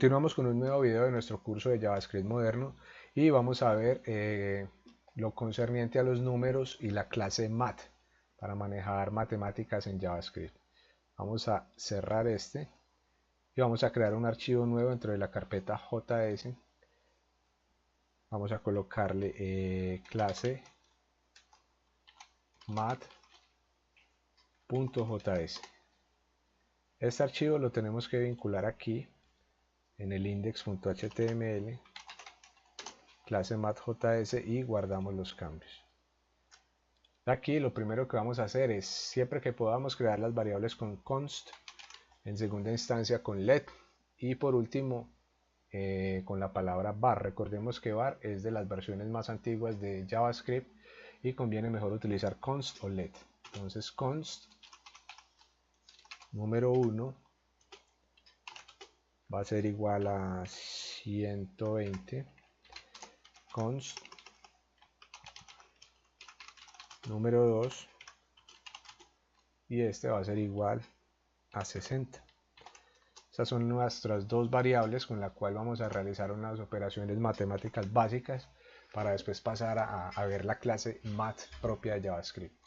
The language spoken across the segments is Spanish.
Continuamos con un nuevo video de nuestro curso de JavaScript moderno y vamos a ver lo concerniente a los números y la clase math para manejar matemáticas en JavaScript. Vamos a cerrar este y vamos a crear un archivo nuevo dentro de la carpeta JS. Vamos a colocarle clase math.js. Este archivo lo tenemos que vincular aquí en el index.html, clase math.js, y guardamos los cambios. Aquí lo primero que vamos a hacer es, siempre que podamos, crear las variables con const, en segunda instancia con let, y por último con la palabra var. Recordemos que var es de las versiones más antiguas de JavaScript y conviene mejor utilizar const o let. Entonces const número 1 va a ser igual a 120, const número 2, y este va a ser igual a 60. Estas son nuestras dos variables con las cuales vamos a realizar unas operaciones matemáticas básicas para después pasar a ver la clase math propia de JavaScript.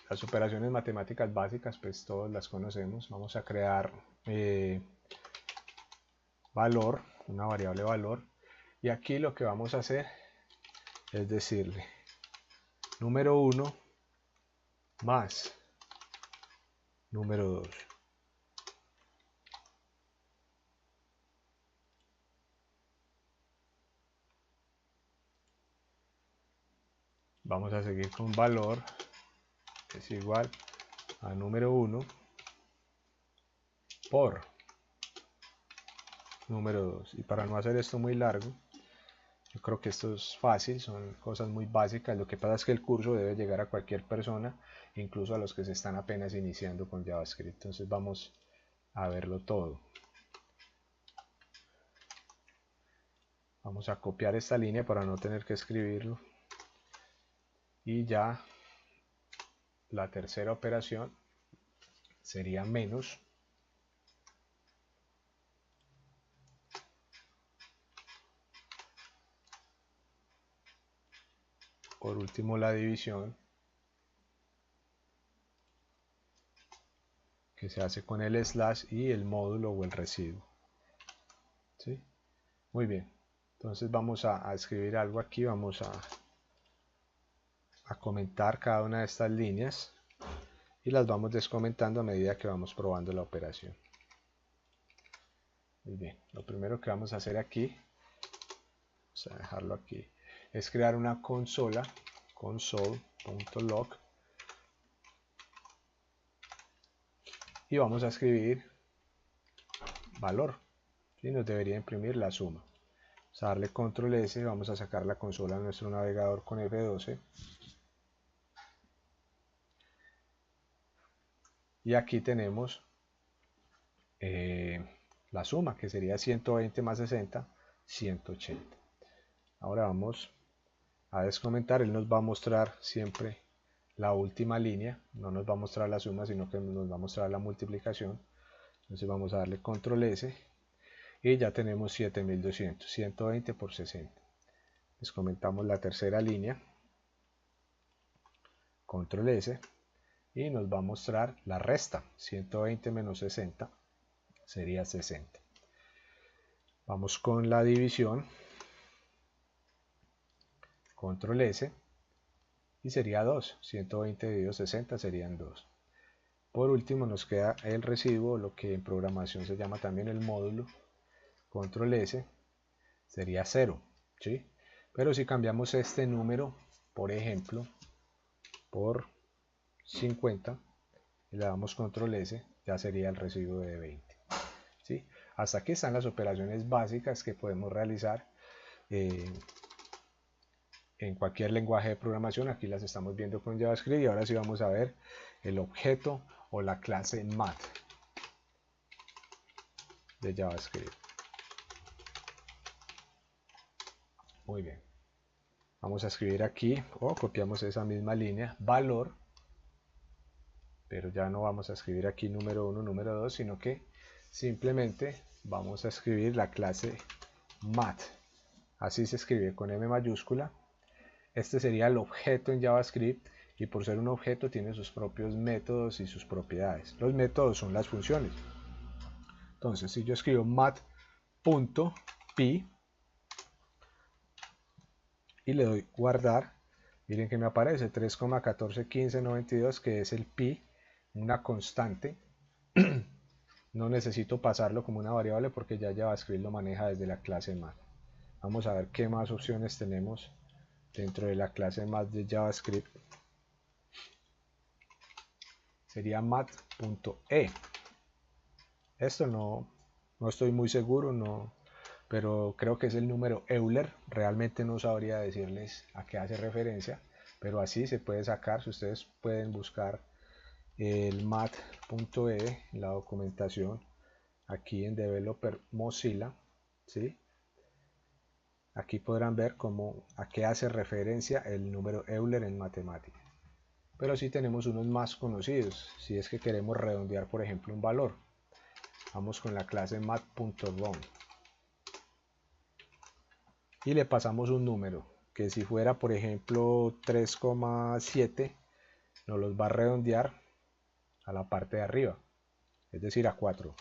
Las operaciones matemáticas básicas pues todos las conocemos. Vamos a crear valor, una variable valor, y aquí lo que vamos a hacer es decirle número 1 más número 2. Vamos a seguir con valor es igual a número 1 por número 2. Y para no hacer esto muy largo, yo creo que esto es fácil, son cosas muy básicas. Lo que pasa es que el curso debe llegar a cualquier persona, incluso a los que se están apenas iniciando con JavaScript. Entonces vamos a verlo todo. Vamos a copiar esta línea para no tener que escribirlo. Y ya la tercera operación sería menos por último la división, que se hace con el slash y el módulo o el residuo. ¿Sí? Muy bien, entonces vamos a escribir algo aquí. Vamos a comentar cada una de estas líneas y las vamos descomentando a medida que vamos probando la operación. Muy bien, lo primero que vamos a hacer aquí, vamos a dejarlo aquí, es crear una consola, console.log, y vamos a escribir valor, y nos debería imprimir la suma. Vamos a darle control S, vamos a sacar la consola de nuestro navegador con F12, y aquí tenemos la suma, que sería 120 más 60, 180. Ahora vamos a descomentar. Él nos va a mostrar siempre la última línea, no nos va a mostrar la suma, sino que nos va a mostrar la multiplicación. Entonces vamos a darle control S y ya tenemos 7200, 120 por 60. Descomentamos la tercera línea, control S, y nos va a mostrar la resta. 120 menos 60 sería 60. Vamos con la división, control S, y sería 2. 120 dividido 60 serían 2. Por último nos queda el residuo, lo que en programación se llama también el módulo, control S, sería 0, ¿sí? Pero si cambiamos este número, por ejemplo, por 50, y le damos control S, ya sería el residuo de 20, ¿sí? Hasta aquí están las operaciones básicas que podemos realizar en cualquier lenguaje de programación. Aquí las estamos viendo con JavaScript, y ahora sí vamos a ver el objeto o la clase math de JavaScript. Muy bien, vamos a escribir aquí, o copiamos esa misma línea, valor, pero ya no vamos a escribir aquí número 1, número 2, sino que simplemente vamos a escribir la clase math. Así se escribe con M mayúscula. Este sería el objeto en JavaScript y por ser un objeto tiene sus propios métodos y sus propiedades. Los métodos son las funciones. Entonces, si yo escribo math.py y le doy guardar, miren que me aparece 3,141592, que es el pi, una constante. No necesito pasarlo como una variable porque ya JavaScript lo maneja desde la clase math. Vamos a ver qué más opciones tenemos dentro de la clase math de JavaScript. Sería math.e. Esto no estoy muy seguro, pero creo que es el número Euler. Realmente no sabría decirles a qué hace referencia, pero así se puede sacar. Si ustedes pueden buscar el math.e en la documentación aquí en Developer Mozilla, ¿sí? Aquí podrán ver a qué hace referencia el número Euler en matemática. Pero sí tenemos unos más conocidos, si es que queremos redondear, por ejemplo, un valor. Vamos con la clase math.round y le pasamos un número, que si fuera, por ejemplo, 3,7, nos los va a redondear a la parte de arriba, es decir, a 4,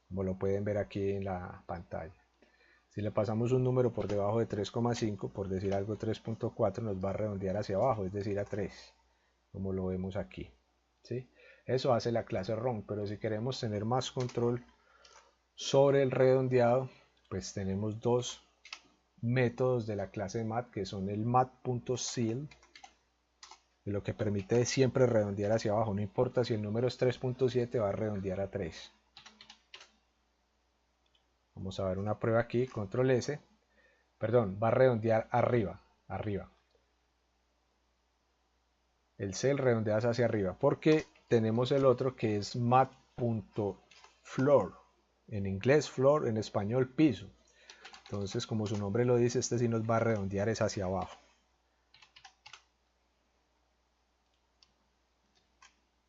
como lo pueden ver aquí en la pantalla. Si le pasamos un número por debajo de 3,5, por decir algo 3.4, nos va a redondear hacia abajo, es decir, a 3, como lo vemos aquí, ¿sí? Eso hace la clase round, pero si queremos tener más control sobre el redondeado, pues tenemos dos métodos de la clase math, que son el math.ceil, que lo que permite es siempre redondear hacia abajo, no importa si el número es 3.7, va a redondear a 3. Vamos a ver una prueba aquí, control S, perdón, va a redondear arriba. El cel redondeas hacia arriba, porque tenemos el otro que es math.floor, en inglés floor, en español piso. Entonces, como su nombre lo dice, este sí nos va a redondear es hacia abajo.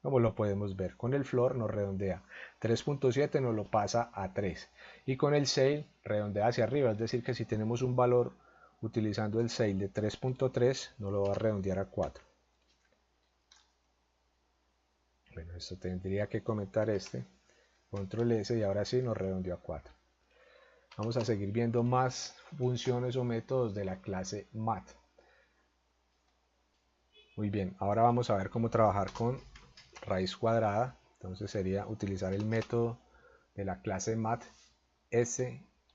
Como lo podemos ver, con el floor nos redondea 3.7, nos lo pasa a 3, y con el ceil redondea hacia arriba, es decir que si tenemos un valor utilizando el ceil de 3.3, nos lo va a redondear a 4. Bueno, esto tendría que comentar este, control S, y ahora sí nos redondeó a 4. Vamos a seguir viendo más funciones o métodos de la clase math. Muy bien, ahora vamos a ver cómo trabajar con raíz cuadrada. Entonces sería utilizar el método de la clase math sqrt,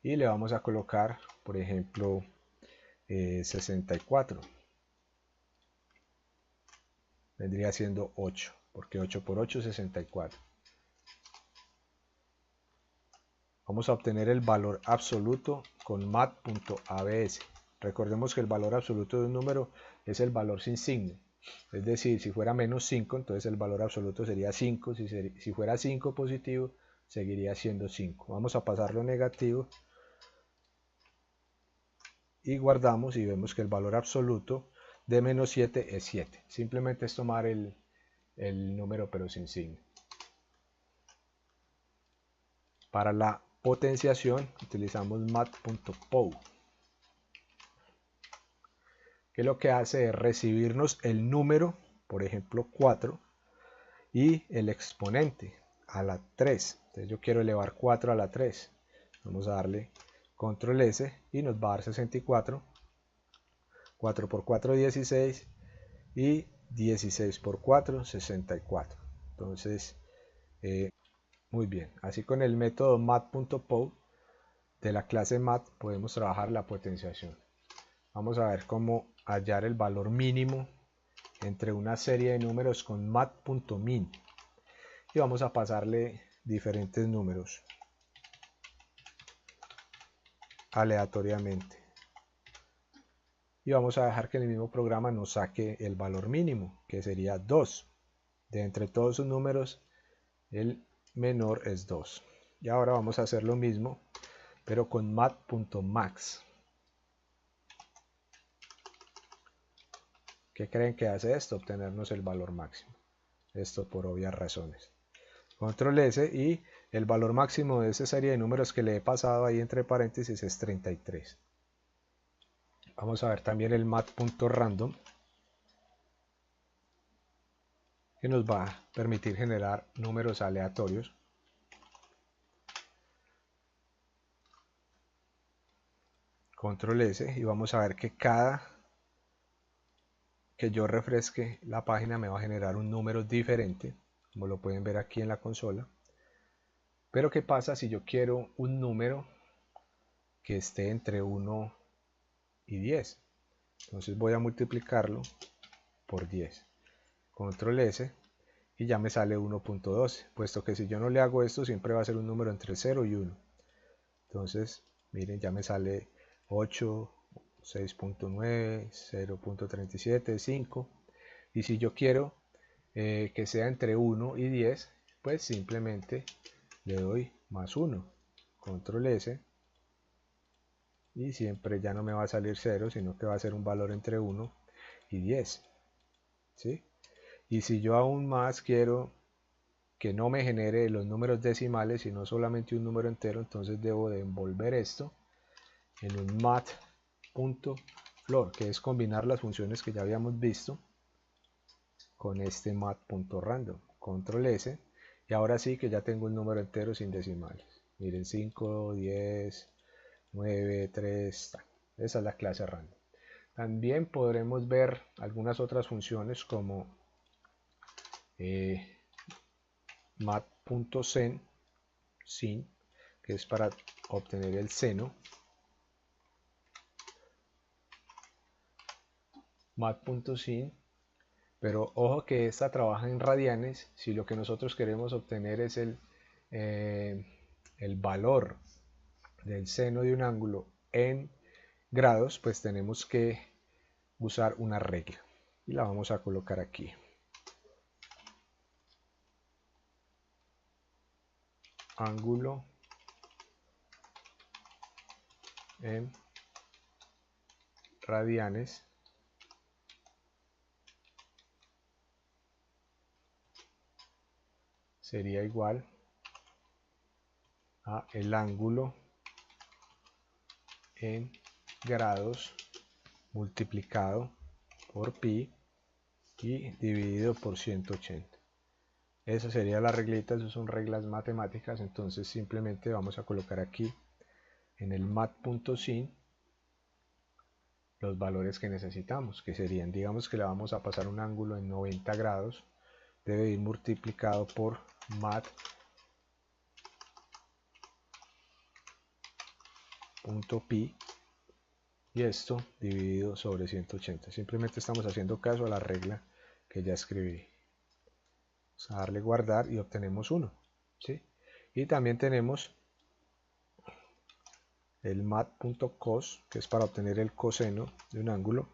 y le vamos a colocar, por ejemplo, 64. Vendría siendo 8, porque 8 por 8 es 64. Vamos a obtener el valor absoluto con math.abs. Recordemos que el valor absoluto de un número es el valor sin signo. Es decir, si fuera menos 5, entonces el valor absoluto sería 5. Si fuera 5 positivo, seguiría siendo 5. Vamos a pasarlo negativo y guardamos y vemos que el valor absoluto de menos 7 es 7. Simplemente es tomar el número pero sin signo. Para la potenciación utilizamos math.pow, que lo que hace es recibirnos el número, por ejemplo 4, y el exponente a la 3. Entonces yo quiero elevar 4 a la 3. Vamos a darle control S y nos va a dar 64. 4 por 4 16 y 16 por 4 64. Entonces muy bien, así con el método math.pow de la clase math podemos trabajar la potenciación. Vamos a ver cómo hallar el valor mínimo entre una serie de números con math.min, y vamos a pasarle diferentes números aleatoriamente, y vamos a dejar que el mismo programa nos saque el valor mínimo, que sería 2. De entre todos sus números, el menor es 2. Y ahora vamos a hacer lo mismo, pero con math.max. ¿Qué creen que hace esto? Obtenernos el valor máximo. Esto por obvias razones. Control S y el valor máximo de esa serie de números que le he pasado ahí entre paréntesis es 33. Vamos a ver también el mat.random, que nos va a permitir generar números aleatorios. Control S y vamos a ver que cada que yo refresque la página me va a generar un número diferente, como lo pueden ver aquí en la consola. Pero ¿qué pasa si yo quiero un número que esté entre 1 y 10? Entonces voy a multiplicarlo por 10. Control S y ya me sale 1.12, puesto que si yo no le hago esto siempre va a ser un número entre 0 y 1. Entonces, miren, ya me sale 8, 6.9, 0.37, 5. Y si yo quiero que sea entre 1 y 10, pues simplemente le doy más 1. Control S. Y siempre ya no me va a salir 0, sino que va a ser un valor entre 1 y 10. ¿Sí? Y si yo aún más quiero que no me genere los números decimales, sino solamente un número entero, entonces debo de envolver esto en un mat.floor, que es combinar las funciones que ya habíamos visto con este mat.random. Control S, y ahora sí que ya tengo un número entero sin decimales. Miren, 5, 10, 9, 3, esa es la clase random. También podremos ver algunas otras funciones como mat.sen, que es para obtener el seno. mat.sin, pero ojo que esta trabaja en radianes. Si lo que nosotros queremos obtener es el valor del seno de un ángulo en grados, pues tenemos que usar una regla y la vamos a colocar aquí. Ángulo en radianes sería igual a el ángulo en grados multiplicado por pi y dividido por 180. Esa sería la reglita, esas son reglas matemáticas, entonces simplemente vamos a colocar aquí en el mat.sin los valores que necesitamos, que serían, digamos que le vamos a pasar un ángulo en 90 grados, debe ir multiplicado por mat.pi y esto dividido sobre 180. Simplemente estamos haciendo caso a la regla que ya escribí. Vamos a darle guardar y obtenemos 1. ¿Sí? Y también tenemos el mat.cos, que es para obtener el coseno de un ángulo.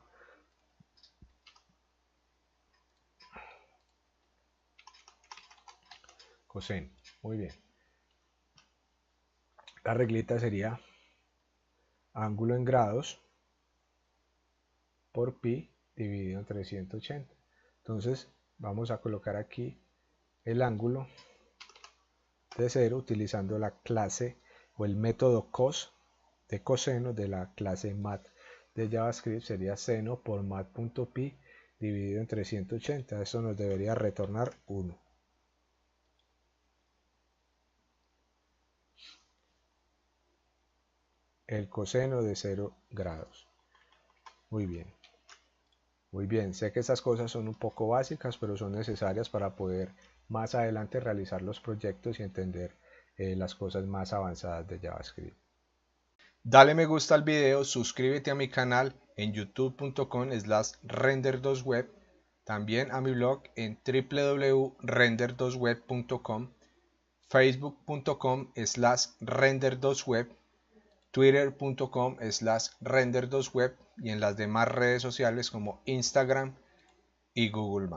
Coseno, muy bien. La reglita sería ángulo en grados por pi dividido entre 180. Entonces vamos a colocar aquí el ángulo de 0 utilizando la clase o el método cos de coseno de la clase mat de JavaScript. Sería seno por mat.pi dividido entre 180. Eso nos debería retornar 1. El coseno de 0 grados. Muy bien. Muy bien, sé que estas cosas son un poco básicas, pero son necesarias para poder más adelante realizar los proyectos y entender las cosas más avanzadas de JavaScript. Dale me gusta al video, suscríbete a mi canal en youtube.com/render2web, también a mi blog en www.render2web.com, facebook.com/render2web, twitter.com/render2web y en las demás redes sociales como Instagram y Google+.